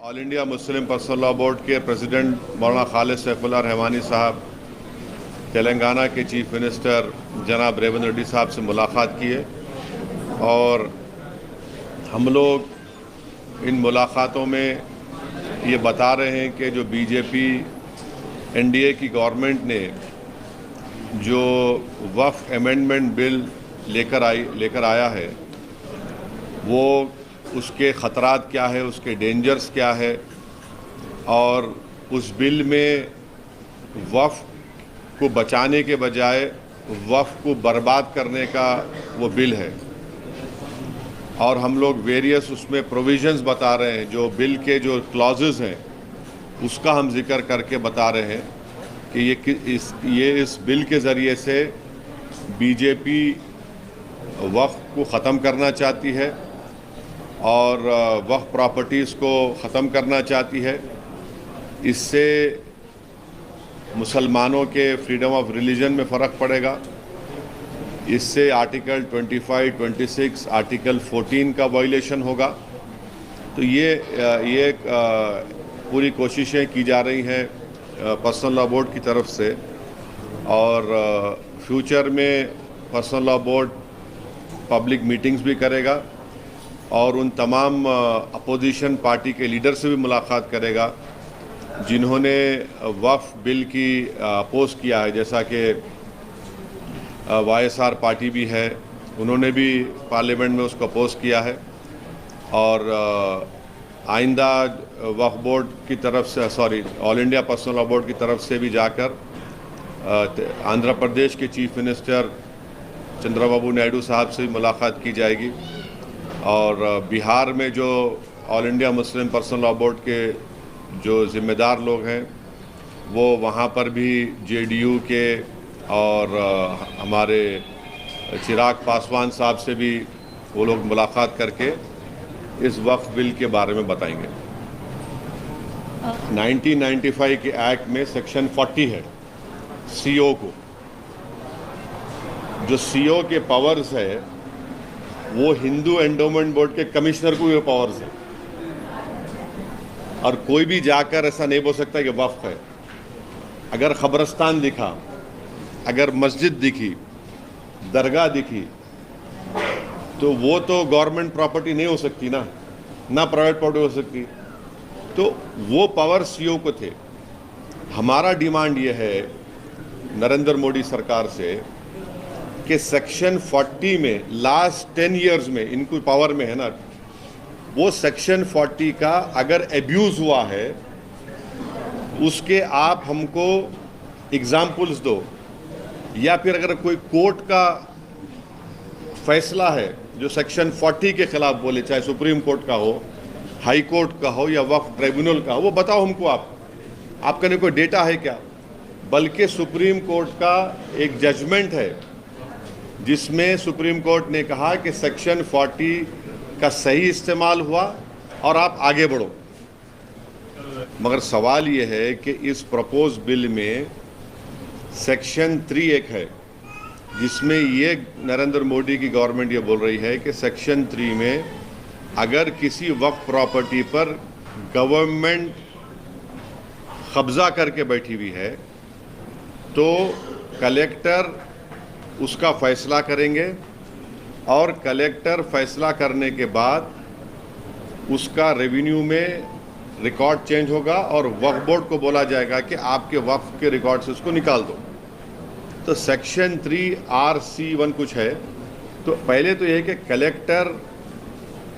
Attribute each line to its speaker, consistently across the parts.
Speaker 1: All India Muslim personal law board के president मौलाना खालिद सैफुल्लाह रहमानी साहब, तेलंगाना के चीफ मिनिस्टर जनाब रेवंत रेड्डी साहब से मुलाकात की है और हम लोग इन मुलाकातों में ये बता रहे हैं कि जो बीजेपी एनडीए की गवर्नमेंट ने जो वक्फ अमेंडमेंट बिल लेकर आया है वो उसके ख़तरात क्या है, उसके डेंजर्स क्या है और उस बिल में वक्फ को बचाने के बजाय वक्फ को बर्बाद करने का वो बिल है। और हम लोग वेरियस उसमें प्रोविजंस बता रहे हैं, जो बिल के जो क्लॉजेस हैं उसका हम जिक्र करके बता रहे हैं कि ये इस बिल के ज़रिए से बीजेपी वक्फ को ख़त्म करना चाहती है और वक्फ प्रॉपर्टीज़ को ख़त्म करना चाहती है। इससे मुसलमानों के फ्रीडम ऑफ रिलीजन में फ़र्क पड़ेगा। इससे आर्टिकल 25, 26, आर्टिकल 14 का वायलेशन होगा। तो ये पूरी कोशिशें की जा रही हैं पर्सनल लॉ बोर्ड की तरफ से और फ्यूचर में personal law board public meetings भी करेगा और उन तमाम अपोजिशन पार्टी के लीडर से भी मुलाकात करेगा जिन्होंने वक्फ बिल की अपोज किया है, जैसा कि YSR पार्टी भी है, उन्होंने भी पार्लियामेंट में उसको अपोज किया है। और आइंदा वक्फ बोर्ड की तरफ से all India personal law board की तरफ से भी जाकर आंध्र प्रदेश के चीफ मिनिस्टर चंद्रबाबू नायडू साहब से भी मुलाकात की जाएगी और बिहार में जो all India Muslim personal law board के जो ज़िम्मेदार लोग हैं वो वहाँ पर भी JDU के और हमारे चिराग पासवान साहब से भी वो लोग मुलाकात करके इस वक्फ बिल के बारे में बताएंगे। 1995 के एक्ट में सेक्शन 40 है CO को, जो CO के पावर्स है वो हिंदू एंडोमेंट बोर्ड के कमिश्नर को ये पावर्स है और कोई भी जाकर ऐसा नहीं बोल सकता कि वक्फ है। अगर खबरस्तान दिखा, अगर मस्जिद दिखी, दरगाह दिखी तो वो तो गवर्नमेंट प्रॉपर्टी नहीं हो सकती ना प्राइवेट प्रॉपर्टी हो सकती। तो वो पावर CO को थे। हमारा डिमांड ये है नरेंद्र मोदी सरकार से कि सेक्शन 40 में लास्ट 10 इयर्स में इनको पावर में है ना, वो सेक्शन 40 का अगर एब्यूज़ हुआ है उसके आप हमको एग्जाम्पल्स दो, या फिर अगर कोई कोर्ट का फैसला है जो सेक्शन 40 के खिलाफ बोले, चाहे सुप्रीम कोर्ट का हो, हाई कोर्ट का हो या वक्फ ट्रिब्यूनल का हो, वो बताओ हमको। आपका नहीं कोई डेटा है क्या? बल्कि सुप्रीम कोर्ट का एक जजमेंट है जिसमें सुप्रीम कोर्ट ने कहा कि सेक्शन 40 का सही इस्तेमाल हुआ और आप आगे बढ़ो। मगर सवाल ये है कि इस प्रपोज बिल में सेक्शन 3 एक है जिसमें ये नरेंद्र मोदी की गवर्नमेंट ये बोल रही है कि सेक्शन 3 में अगर किसी वक्फ प्रॉपर्टी पर गवर्नमेंट कब्जा करके बैठी हुई है तो कलेक्टर उसका फैसला करेंगे और कलेक्टर फैसला करने के बाद उसका रेवेन्यू में रिकॉर्ड चेंज होगा और वक्फ बोर्ड को बोला जाएगा कि आपके वक्फ के रिकॉर्ड से उसको निकाल दो। तो सेक्शन 3RC1 कुछ है। तो पहले तो यह है कि कलेक्टर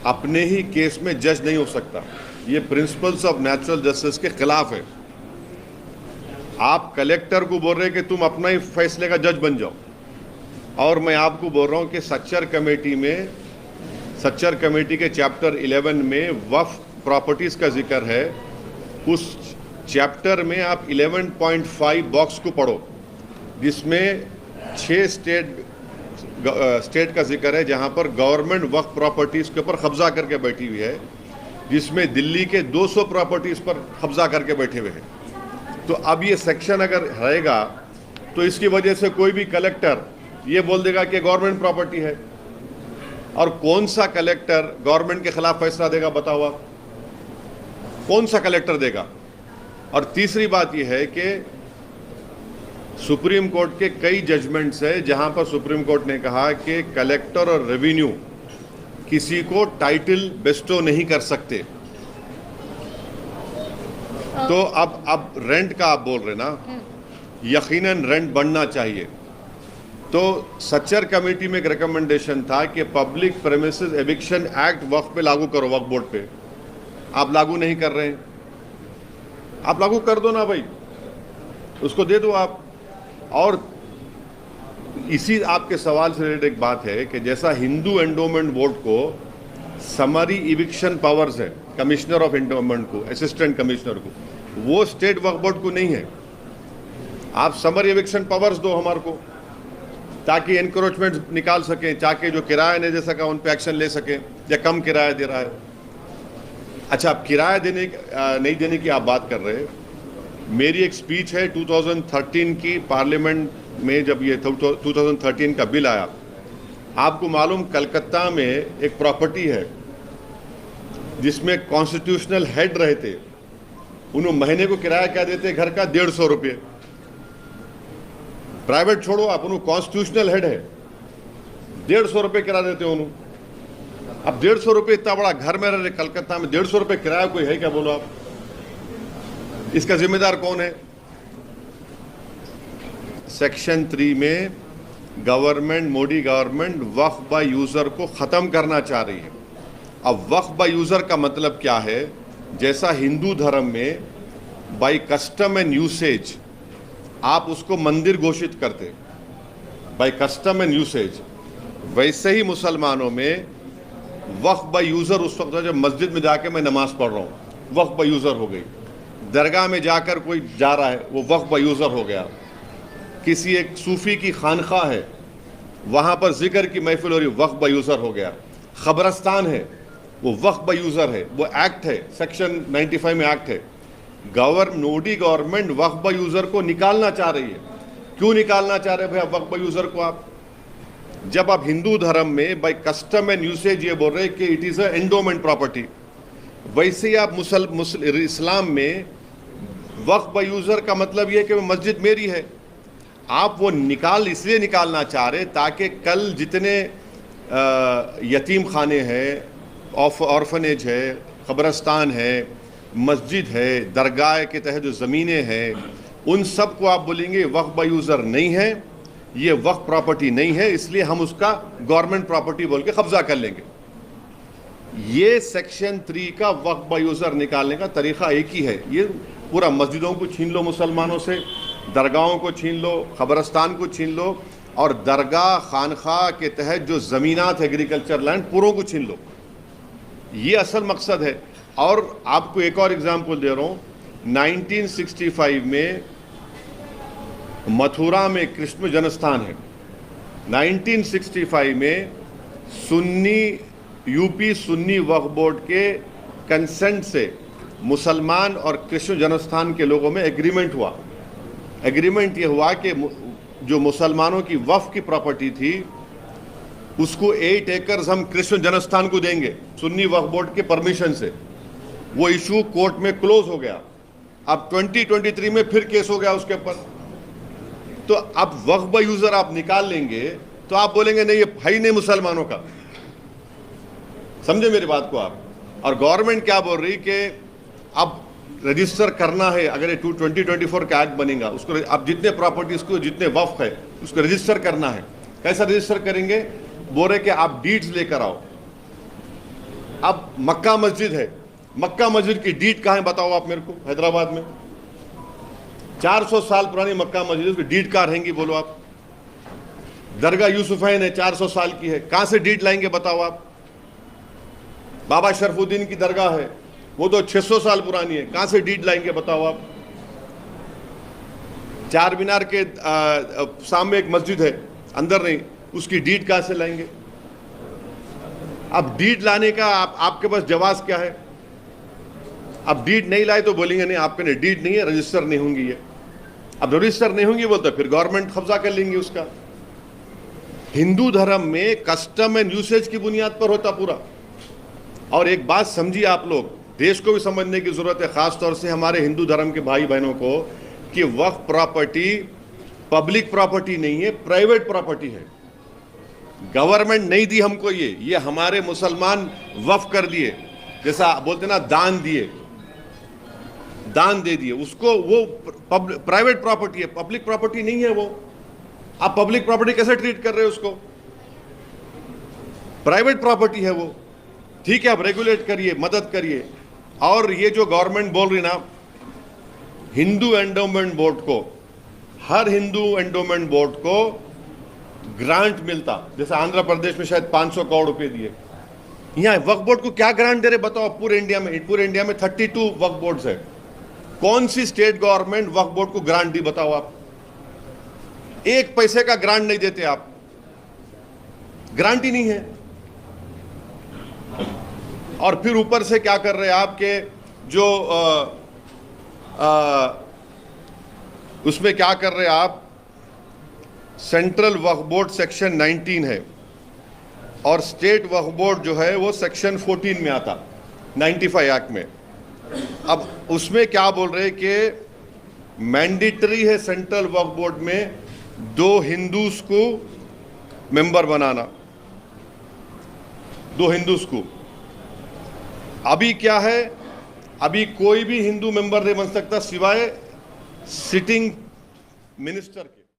Speaker 1: अपने ही केस में जज नहीं हो सकता, ये प्रिंसिपल्स ऑफ नेचुरल जस्टिस के खिलाफ है। आप कलेक्टर को बोल रहे हैं कि तुम अपना ही फैसले का जज बन जाओ। और मैं आपको बोल रहा हूं कि सच्चर कमेटी के चैप्टर 11 में वक्फ प्रॉपर्टीज़ का जिक्र है। उस चैप्टर में आप 11.5 बॉक्स को पढ़ो जिसमें 6 स्टेट का जिक्र है जहां पर गवर्नमेंट वक्फ प्रॉपर्टीज़ के ऊपर कब्जा करके बैठी हुई है, जिसमें दिल्ली के 200 प्रॉपर्टीज़ पर कब्जा करके बैठे हुए हैं। तो अब ये सेक्शन अगर रहेगा तो इसकी वजह से कोई भी कलेक्टर ये बोल देगा कि गवर्नमेंट प्रॉपर्टी है। और कौन सा कलेक्टर गवर्नमेंट के खिलाफ फैसला देगा बताओ आप? कौन सा कलेक्टर देगा? और तीसरी बात यह है कि सुप्रीम कोर्ट के कई जजमेंट्स है जहां पर सुप्रीम कोर्ट ने कहा कि कलेक्टर और रेवेन्यू किसी को टाइटल बेस्टो नहीं कर सकते। तो अब रेंट का आप बोल रहे ना, यकीनन रेंट बढ़ना चाहिए। तो सच्चर कमेटी में एक रिकमेंडेशन था कि पब्लिक प्रेमिसेस एविक्शन एक्ट वक्फ पे लागू करो, वक्फ बोर्ड पे। आप लागू नहीं कर रहे हैं, आप लागू कर दो ना भाई, उसको दे दो आप। और इसी आपके सवाल से रिलेटेड एक बात है कि जैसा हिंदू एंडोमेंट बोर्ड को समरी इविक्शन पावर्स है, कमिश्नर ऑफ एंडोमेंट को, असिस्टेंट कमिश्नर को, वो स्टेट वक्फ बोर्ड को नहीं है। आप समरी इविक्शन पावर्स दो हमारे को, ताकि एनक्रोचमेंट निकाल सकें, ताकि जो किराया नहीं दे सका उन पर एक्शन ले सकें, या कम किराया दे रहा है। अच्छा, आप किराया नहीं देने की आप बात कर रहे हैं। मेरी एक स्पीच है 2013 की पार्लियामेंट में, जब ये 2013 का बिल आया। आपको मालूम कलकत्ता में एक प्रॉपर्टी है जिसमें कॉन्स्टिट्यूशनल हेड रहे थे, उन्होंने महीने को किराया क्या देते घर का? 150 रुपये। प्राइवेट छोड़ो आप, उन्होंने कॉन्स्टिट्यूशनल हेड है, 150 रुपये किराया देते हो उन्होंने। अब 150 रुपये, इतना बड़ा घर में रह रहे कलकत्ता में, 150 रुपये किराया कोई है क्या? बोलो आप, इसका जिम्मेदार कौन है? सेक्शन 3 में government, Modi government Waqf by user को खत्म करना चाह रही है। अब वक्फ बाय यूजर का मतलब क्या है? जैसा हिंदू धर्म में बाय कस्टम एंड यूसेज आप उसको मंदिर घोषित करते, बाय कस्टम एंड यूसेज, वैसे ही मुसलमानों में वक्फ बाय यूजर उस वक्त जब मस्जिद में जाके मैं नमाज पढ़ रहा हूँ, वक्फ बाय यूजर हो गई। दरगाह में जाकर कोई जा रहा है, वो वक्फ बाय यूजर हो गया। किसी एक सूफी की खानखा है, वहां पर जिक्र की महफिल हो रही, वक्फ बाय यूजर हो गया। खबरस्तान है, वो वक्फ बाय यूजर है, वो एक्ट है, सेक्शन 95 में एक्ट है। Modi government Waqf by user को निकालना चाह रही है। क्यों निकालना चाह रहे हैं भाई वक्फ बाय यूजर को आप? जब आप हिंदू धर्म में बाय कस्टम एंड यूसेज ये बोल रहे हैं कि it is a endowment property, वैसे ही आप इस्लाम में वक्फ बाय यूजर का मतलब ये कि मस्जिद मेरी है। आप वो इसलिए निकालना चाह रहे ताकि कल जितने यतीम खाने हैं, ऑर्फनेज है, कब्रस्तान है, मस्जिद है, दरगाह के तहत जो ज़मीनें हैं, उन सब को आप बोलेंगे वक्फ बाय यूजर नहीं है, ये वक्फ प्रॉपर्टी नहीं है, इसलिए हम उसका गवर्नमेंट प्रॉपर्टी बोल के कब्जा कर लेंगे। ये सेक्शन 3 का वक्फ बाय यूजर निकालने का तरीका एक ही है। ये पूरा मस्जिदों को छीन लो मुसलमानों से, दरगाहों को छीन लो, खबरस्तान को छीन लो, और दरगाह खानखा के तहत जो ज़मीनात एग्रीकल्चर लैंड पूरों को छीन लो। ये असल मकसद है। और आपको एक और एग्जाम्पल दे रहा हूँ, 1965 में मथुरा में कृष्ण जन्मस्थान है। 1965 में यूपी सुन्नी वक्फ बोर्ड के कंसेंट से मुसलमान और कृष्ण जन्मस्थान के लोगों में एग्रीमेंट हुआ। एग्रीमेंट ये हुआ कि जो मुसलमानों की वक्फ की प्रॉपर्टी थी उसको 8 एकर्स हम कृष्ण जन्मस्थान को देंगे, सुन्नी वक्फ बोर्ड के परमिशन से। वो इशू कोर्ट में क्लोज हो गया। अब 2023 में फिर केस हो गया उसके ऊपर। तो अब वक्फ बाय यूजर आप निकाल लेंगे तो आप बोलेंगे नहीं, ये भाई नहीं मुसलमानों का। समझे मेरी बात को आप? और गवर्नमेंट क्या बोल रही कि अब रजिस्टर करना है, अगर 2024 का एक्ट बनेगा, उसको अब जितने प्रॉपर्टीज को, जितने वक्फ है, उसको रजिस्टर करना है। कैसा रजिस्टर करेंगे? बोल रहे कि आप डीड्स लेकर आओ। अब मक्का मस्जिद है, मक्का मस्जिद की डीड कहाँ है बताओ आप मेरे को? हैदराबाद में 400 साल पुरानी मक्का मस्जिद, उसकी डीड कहाँ रहेंगी बोलो आप? दरगाह यूसुफैन है, 400 साल की है, कहाँ से डीड लाएंगे बताओ आप? बाबा शरफुद्दीन की दरगाह है, वो तो 600 साल पुरानी है, कहाँ से डीड लाएंगे बताओ आप? चार मीनार के सामने एक मस्जिद है, अंदर नहीं, उसकी डीड कहाँ से लाएंगे? अब डीड लाने का आपके पास जवाब क्या है? अब डीड नहीं लाए तो बोलेंगे नहीं आपके डीड नहीं है, रजिस्टर नहीं होंगी ये। अब रजिस्टर नहीं होंगी बोलते फिर गवर्नमेंट कब्जा कर लेंगे उसका। हिंदू धर्म में कस्टम एंड यूसेज की बुनियाद पर होता पूरा। और एक बात समझिए आप लोग, देश को भी समझने की जरूरत है, खास तौर से हमारे हिंदू धर्म के भाई बहनों को, कि वक्फ प्रॉपर्टी पब्लिक प्रॉपर्टी नहीं है, प्राइवेट प्रॉपर्टी है। गवर्नमेंट नहीं दी हमको, ये हमारे मुसलमान वक्फ कर दिए, जैसा बोलते ना दान दिए, दान दे दिए उसको। वो प्राइवेट प्रॉपर्टी है, पब्लिक प्रॉपर्टी नहीं है वो। आप पब्लिक प्रॉपर्टी कैसे ट्रीट कर रहे हो उसको? प्राइवेट प्रॉपर्टी है वो। ठीक है, आप रेगुलेट करिए, मदद करिए। और ये जो गवर्नमेंट बोल रही ना, हिंदू एंडोमेंट बोर्ड को, हर हिंदू एंडोमेंट बोर्ड को ग्रांट मिलता, जैसे आंध्र प्रदेश में शायद 500 करोड़ रुपए दिए। यहाँ वक्फ बोर्ड को क्या ग्रांट दे रहे बताओ? पूरे इंडिया में 32 वक्फ बोर्ड्स है। कौन सी स्टेट गवर्नमेंट वक्फ बोर्ड को ग्रांट दी बताओ? आप एक पैसे का ग्रांट नहीं देते, आप ग्रांट ही नहीं है। और फिर ऊपर से क्या कर रहे हैं आपके जो उसमें क्या कर रहे हैं आप? सेंट्रल वक्फ बोर्ड सेक्शन 19 है और स्टेट वक्फ बोर्ड जो है वो सेक्शन 14 में आता, 95 एक्ट में। अब उसमें क्या बोल रहे हैं कि मैंडेटरी है सेंट्रल वक्फ बोर्ड में 2 हिंदूज को मेंबर बनाना, 2 हिंदूज को। अभी क्या है, अभी कोई भी हिंदू मेंबर नहीं बन सकता सिवाय सिटिंग मिनिस्टर के।